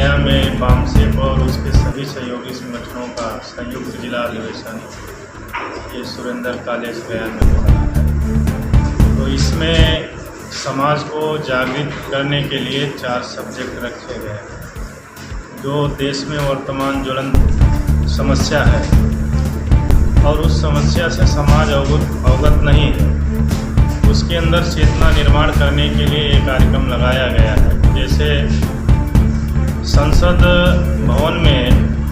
गया में बामसेप और उसके सभी सहयोगी संगठनों का संयुक्त जिला अधिवेशन ये सुरेंद्र कॉलेज गया में हो रहा है। तो इसमें समाज को जागृत करने के लिए 4 सब्जेक्ट रखे गए हैं। जो देश में वर्तमान ज्वलंत समस्या है और उस समस्या से समाज अवगत नहीं है, उसके अंदर चेतना निर्माण करने के लिए एक कार्यक्रम लगाया गया है। जैसे संसद भवन में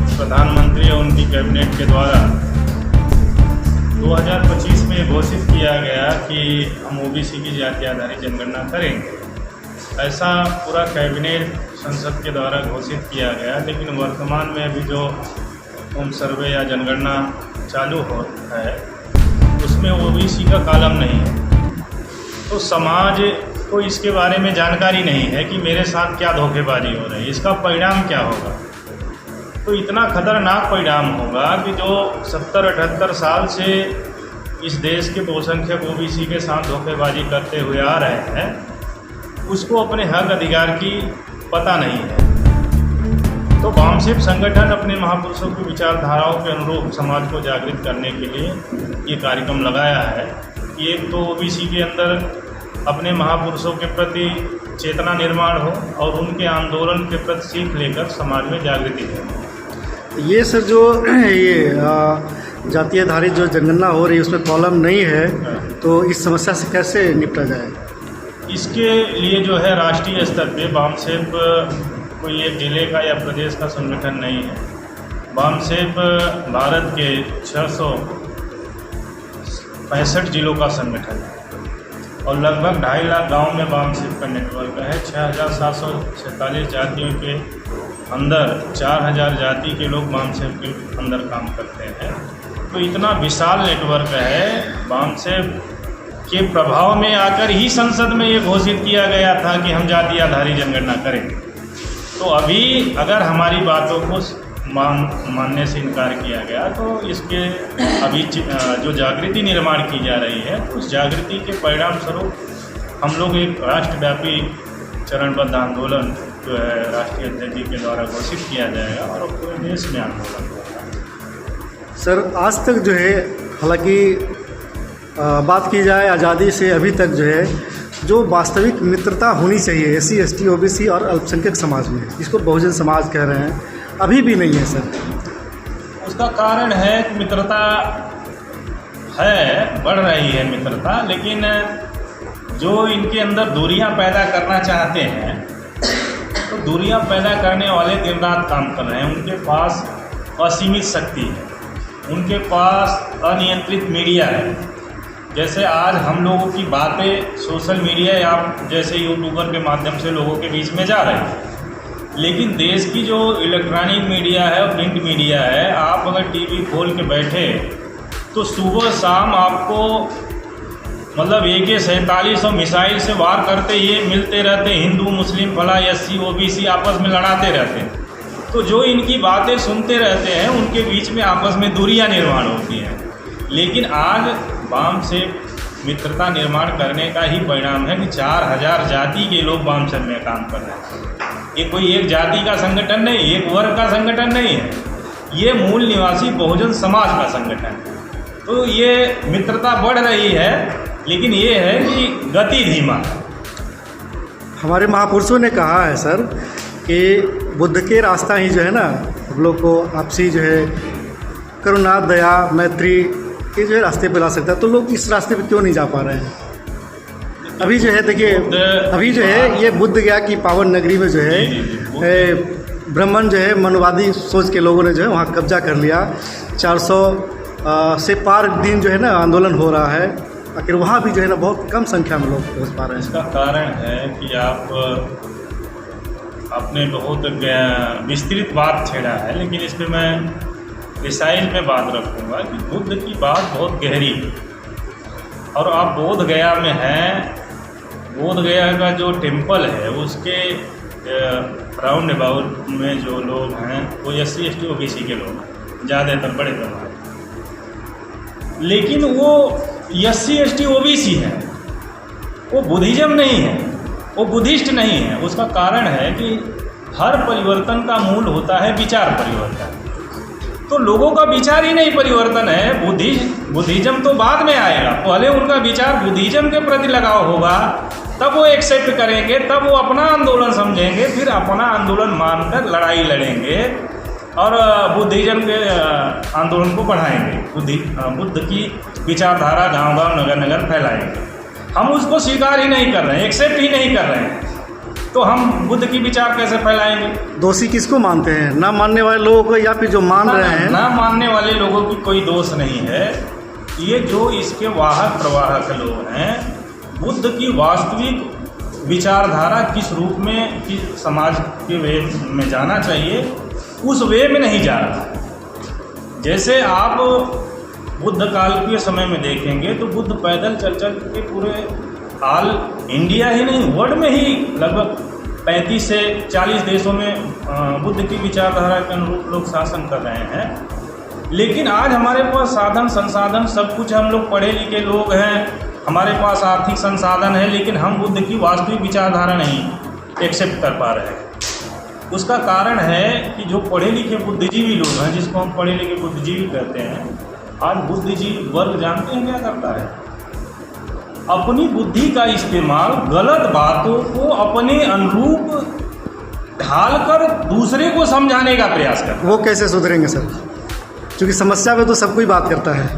प्रधानमंत्री और उनकी कैबिनेट के द्वारा 2025 में घोषित किया गया कि हम ओबीसी की जाति आधारित जनगणना करेंगे। ऐसा पूरा कैबिनेट संसद के द्वारा घोषित किया गया, लेकिन वर्तमान में अभी जो होम सर्वे या जनगणना चालू हो है उसमें ओबीसी का कॉलम नहीं है। तो समाज को इसके बारे में जानकारी नहीं है कि मेरे साथ क्या धोखेबाजी हो रही है, इसका परिणाम क्या होगा। तो इतना खतरनाक परिणाम होगा कि जो 70-78 साल से इस देश के बहुसंख्यक ओबीसी के साथ धोखेबाजी करते हुए आ रहे हैं, उसको अपने हक अधिकार की पता नहीं है। तो बामसेप संगठन अपने महापुरुषों की विचारधाराओं के अनुरूप समाज को जागृत करने के लिए ये कार्यक्रम लगाया है। एक तो ओबीसी के अंदर अपने महापुरुषों के प्रति चेतना निर्माण हो और उनके आंदोलन के प्रति सीख लेकर समाज में जागृति हो। ये सर जो ये जातीय आधारित जो जनगणना हो रही है उसमें कॉलम नहीं है, तो इस समस्या से कैसे निपटा जाए? इसके लिए जो है राष्ट्रीय स्तर पे बामसेप कोई एक जिले का या प्रदेश का संगठन नहीं है। बामसेप भारत के 665 जिलों का संगठन है और लगभग 2.5 लाख गाँव में बामसेप का नेटवर्क है। 6,746 जातियों के अंदर 4,000 जाति के लोग बामसेप के अंदर काम करते हैं। तो इतना विशाल नेटवर्क है। बामसेप के प्रभाव में आकर ही संसद में ये घोषित किया गया था कि हम जाति आधारित जनगणना करेंगे। तो अभी अगर हमारी बातों को मानने से इनकार किया गया तो इसके अभी जो जागृति निर्माण की जा रही है, उस जागृति के परिणाम स्वरूप हम लोग एक राष्ट्रव्यापी चरणबद्ध आंदोलन जो है राष्ट्रीय अध्यक्ष के द्वारा घोषित किया जाएगा और पूरे देश में आंदोलन होगा। सर आज तक जो है, हालांकि बात की जाए आज़ादी से अभी तक जो है जो वास्तविक मित्रता होनी चाहिए SC ST OBC और अल्पसंख्यक समाज में, इसको बहुजन समाज कह रहे हैं, अभी भी नहीं है सर। उसका कारण है कि मित्रता है, बढ़ रही है मित्रता, लेकिन जो इनके अंदर दूरियां पैदा करना चाहते हैं तो दूरियां पैदा करने वाले दिन रात काम कर रहे हैं। उनके पास असीमित शक्ति है, उनके पास अनियंत्रित मीडिया है। जैसे आज हम लोगों की बातें सोशल मीडिया या जैसे यूट्यूबर के माध्यम से लोगों के बीच में जा रही है, लेकिन देश की जो इलेक्ट्रॉनिक मीडिया है और प्रिंट मीडिया है, आप अगर टीवी खोल के बैठे तो सुबह शाम आपको मतलब AK-47 और मिसाइल से वार करते ये मिलते रहते, हिंदू मुस्लिम फला SC OBC आपस में लड़ाते रहते हैं। तो जो इनकी बातें सुनते रहते हैं उनके बीच में आपस में दूरियां निर्माण होती हैं। लेकिन आज बामसेप मित्रता निर्माण करने का ही परिणाम है कि 4,000 जाति के लोग बामसेप में काम कर रहे हैं। ये कोई एक जाति का संगठन नहीं, एक वर्ग का संगठन नहीं है, ये मूल निवासी बहुजन समाज का संगठन है। तो ये मित्रता बढ़ रही है, लेकिन ये है कि गति धीमा। हमारे महापुरुषों ने कहा है सर कि बुद्ध के रास्ता ही जो है ना हम लोग को आपसी जो है करुणा दया मैत्री के जो है रास्ते पे ला सकता है। तो लोग इस रास्ते पे क्यों नहीं जा पा रहे हैं? अभी जो है देखिए, अभी जो है ये बुद्ध गया की पावन नगरी में जो है ब्राह्मण जो है मनवादी सोच के लोगों ने जो है वहाँ कब्जा कर लिया। 400 से पार दिन जो है ना आंदोलन हो रहा है, आखिर वहाँ भी जो है ना बहुत कम संख्या में लोग पहुँच पा रहे हैं। इसका कारण है कि आपने बहुत विस्तृत बात छेड़ा है, लेकिन इस पर मैं रिसाइल में बात रखूँगा कि बुद्ध की बात बहुत गहरी है। और आप बोध गया में हैं, बोध गया का जो टेम्पल है उसके राउंड अबाउट में जो लोग हैं वो SC ST OBC के लोग हैं, ज़्यादातर बड़े पैमाने। लेकिन वो SC ST OBC है, वो बुद्धिज़्म नहीं है, वो बुद्धिस्ट नहीं है। उसका कारण है कि हर परिवर्तन का मूल होता है विचार परिवर्तन। तो लोगों का विचार ही नहीं परिवर्तन है, बुद्धिज्म तो बाद में आएगा। पहले उनका विचार बुद्धिज्म के प्रति लगाव होगा, तब वो एक्सेप्ट करेंगे, तब वो अपना आंदोलन समझेंगे, फिर अपना आंदोलन मानकर लड़ाई लड़ेंगे और बुद्धिज्म के आंदोलन को बढ़ाएंगे। बुद्ध की विचारधारा गांव-गांव, नगर-नगर फैलाएंगे। हम उसको स्वीकार ही नहीं कर रहे हैं, एक्सेप्ट ही नहीं कर रहे हैं, तो हम बुद्ध की विचार कैसे फैलाएंगे? दोषी किसको मानते हैं, ना मानने वाले लोगों को या फिर जो मान रहे हैं? ना मानने वाले लोगों की कोई दोष नहीं है। ये जो इसके वाहक प्रवाहक लोग हैं, बुद्ध की वास्तविक विचारधारा किस रूप में, किस समाज के वे में जाना चाहिए, उस वे में नहीं जा रहा। जैसे आप बुद्ध काल के समय में देखेंगे तो बुद्ध पैदल चल चल के पूरे ऑल इंडिया ही नहीं, वर्ल्ड में ही लगभग 35 से 40 देशों में बुद्ध की विचारधारा के अनुरूप लोग शासन कर रहे हैं। लेकिन आज हमारे पास साधन संसाधन सब कुछ, हम लोग पढ़े लिखे लोग हैं, हमारे पास आर्थिक संसाधन है, लेकिन हम बुद्ध की वास्तविक विचारधारा नहीं एक्सेप्ट कर पा रहे हैं। उसका कारण है कि जो पढ़े लिखे बुद्धिजीवी लोग हैं, जिसको हम पढ़े लिखे बुद्धिजीवी कहते हैं, आज बुद्धिजीवी वर्ग जानते हैं क्या करता है? अपनी बुद्धि का इस्तेमाल गलत बातों को अपने अनुरूप ढालकर दूसरे को समझाने का प्रयास करता है। वो कैसे सुधरेंगे सर? क्योंकि समस्या पे तो सब कोई बात करता है,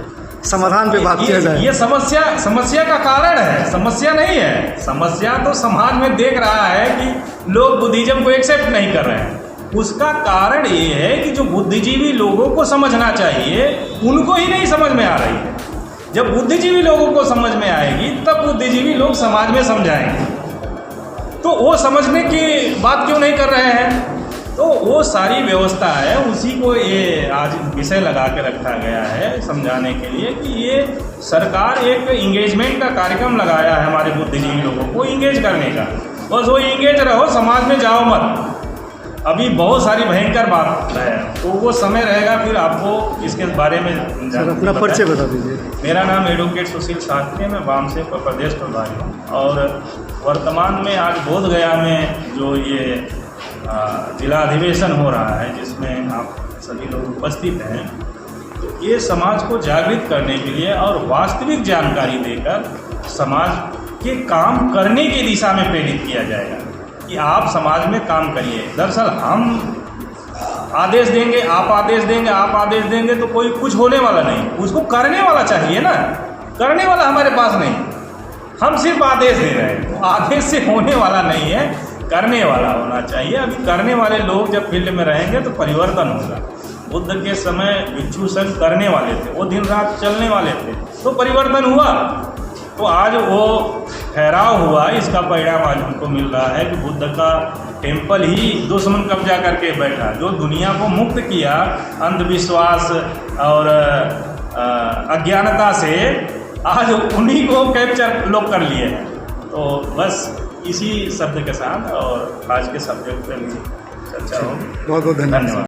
समाधान पे बात किया जाए। ये समस्या का कारण है, समस्या नहीं है। समस्या तो समाज में देख रहा है कि लोग बुद्धिज्म को एक्सेप्ट नहीं कर रहे हैं। उसका कारण ये है कि जो बुद्धिजीवी लोगों को समझना चाहिए, उनको ही नहीं समझ में आ रही है। जब बुद्धिजीवी लोगों को समझ में आएगी, तब बुद्धिजीवी लोग समाज में समझाएंगे। तो वो समझने की बात क्यों नहीं कर रहे हैं? तो वो सारी व्यवस्था है, उसी को ये आज विषय लगा के रखा गया है समझाने के लिए कि ये सरकार एक इंगेजमेंट का कार्यक्रम लगाया है हमारे बुद्धिजीवी लोगों को इंगेज करने का। बस वो इंगेज रहो, समाज में जाओ मत। अभी बहुत सारी भयंकर बात है, तो वो समय रहेगा फिर आपको इसके बारे में सर अपना परिचय बता दीजिए। मेरा नाम एडवोकेट सुशील शास्त्री है, मैं वाम से प्रदेश प्रभारी हूँ और वर्तमान में आज बोधगया में जो ये जिला अधिवेशन हो रहा है, जिसमें आप सभी लोग उपस्थित हैं, तो ये समाज को जागृत करने के लिए और वास्तविक जानकारी देकर समाज के काम करने की दिशा में प्रेरित किया जाएगा कि आप समाज में काम करिए। दरअसल हम आदेश देंगे, आप आदेश देंगे, आप आदेश देंगे तो कोई कुछ होने वाला नहीं, उसको करने वाला चाहिए ना। करने वाला हमारे पास नहीं, हम सिर्फ आदेश दे रहे हैं। तो आदेश से होने वाला नहीं है, करने वाला होना चाहिए। अभी करने वाले लोग जब फील्ड में रहेंगे तो परिवर्तन होगा। बुद्ध के समय भिक्षु संघ करने वाले थे, वो दिन रात चलने वाले थे, तो परिवर्तन हुआ। तो आज वो ठहराव हुआ, इसका परिणाम आज हमको मिल रहा है कि बुद्ध का टेम्पल ही दुश्मन कब्जा करके बैठा, जो दुनिया को मुक्त किया अंधविश्वास और अज्ञानता से, आज उन्हीं को कैप्चर लोग कर लिए हैं। तो बस इसी शब्द के साथ और आज के सब्जेक्ट पे भी चर्चा होगी। बहुत बहुत धन्यवाद।